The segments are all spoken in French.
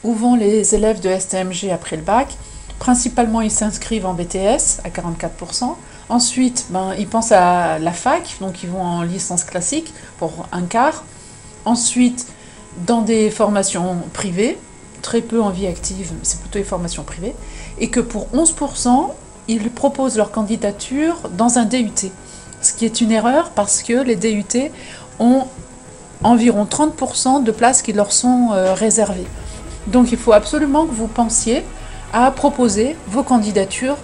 où vont les élèves de STMG après le bac. Principalement, ils s'inscrivent en BTS à 44%. Ensuite, ils pensent à la fac, donc ils vont en licence classique pour un quart. Ensuite, dans des formations privées, très peu en vie active, c'est plutôt des formations privées, et que pour 11%, ils proposent leur candidature dans un DUT. Ce qui est une erreur parce que les DUT ont environ 30% de places qui leur sont réservées. Donc il faut absolument que vous pensiez à proposer vos candidatures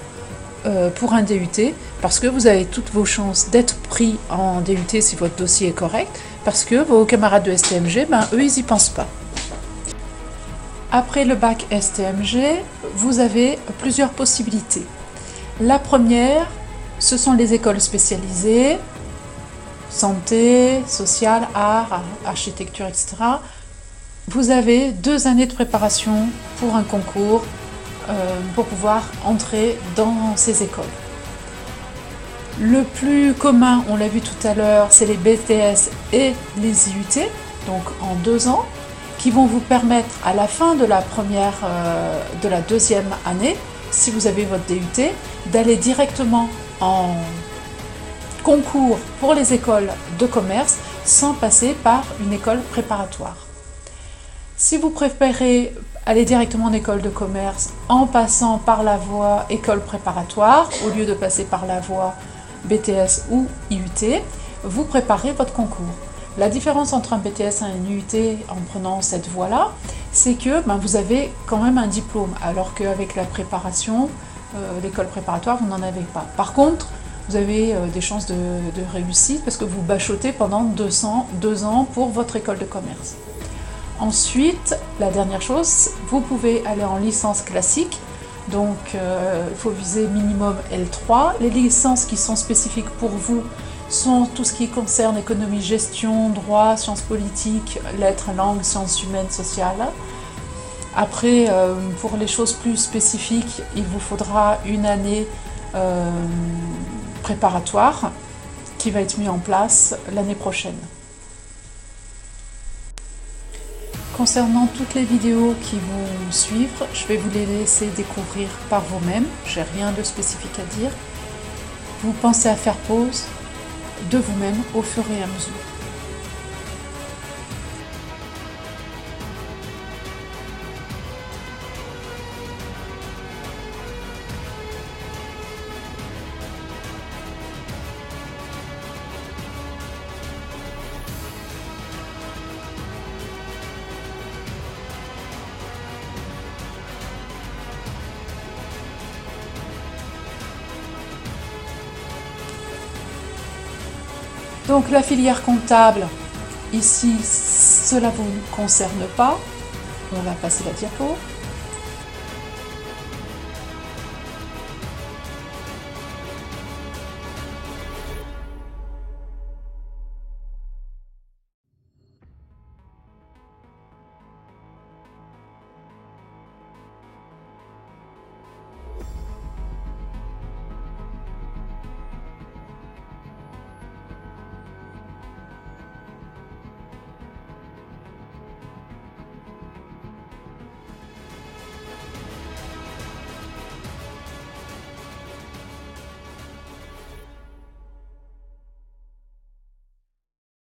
pour un DUT, parce que vous avez toutes vos chances d'être pris en DUT si votre dossier est correct, parce que vos camarades de STMG, eux, ils n'y pensent pas. Après le bac STMG, vous avez plusieurs possibilités. La première, ce sont les écoles spécialisées, santé, social, art, architecture, etc. Vous avez 2 années de préparation pour un concours pour pouvoir entrer dans ces écoles. Le plus commun, on l'a vu tout à l'heure, c'est les BTS et les IUT, donc en 2 ans, qui vont vous permettre à la fin de la deuxième année, si vous avez votre DUT, d'aller directement en concours pour les écoles de commerce sans passer par une école préparatoire. Si vous préférez aller directement en école de commerce en passant par la voie école préparatoire, au lieu de passer par la voie BTS ou IUT, vous préparez votre concours. La différence entre un BTS et un IUT en prenant cette voie-là, c'est que vous avez quand même un diplôme, alors qu'avec la préparation, l'école préparatoire, vous n'en avez pas. Par contre, vous avez des chances de réussite parce que vous bachotez pendant 2 ans pour votre école de commerce. Ensuite, la dernière chose, vous pouvez aller en licence classique, donc il faut viser minimum L3. Les licences qui sont spécifiques pour vous sont tout ce qui concerne économie, gestion, droit, sciences politiques, lettres, langues, sciences humaines, sociales. Après, pour les choses plus spécifiques, il vous faudra une année préparatoire qui va être mise en place l'année prochaine. Concernant toutes les vidéos qui vont suivre, je vais vous les laisser découvrir par vous-même. J'ai rien de spécifique à dire. Vous pensez à faire pause de vous-même au fur et à mesure. Donc la filière comptable, ici, cela ne vous concerne pas. On va passer la diapo.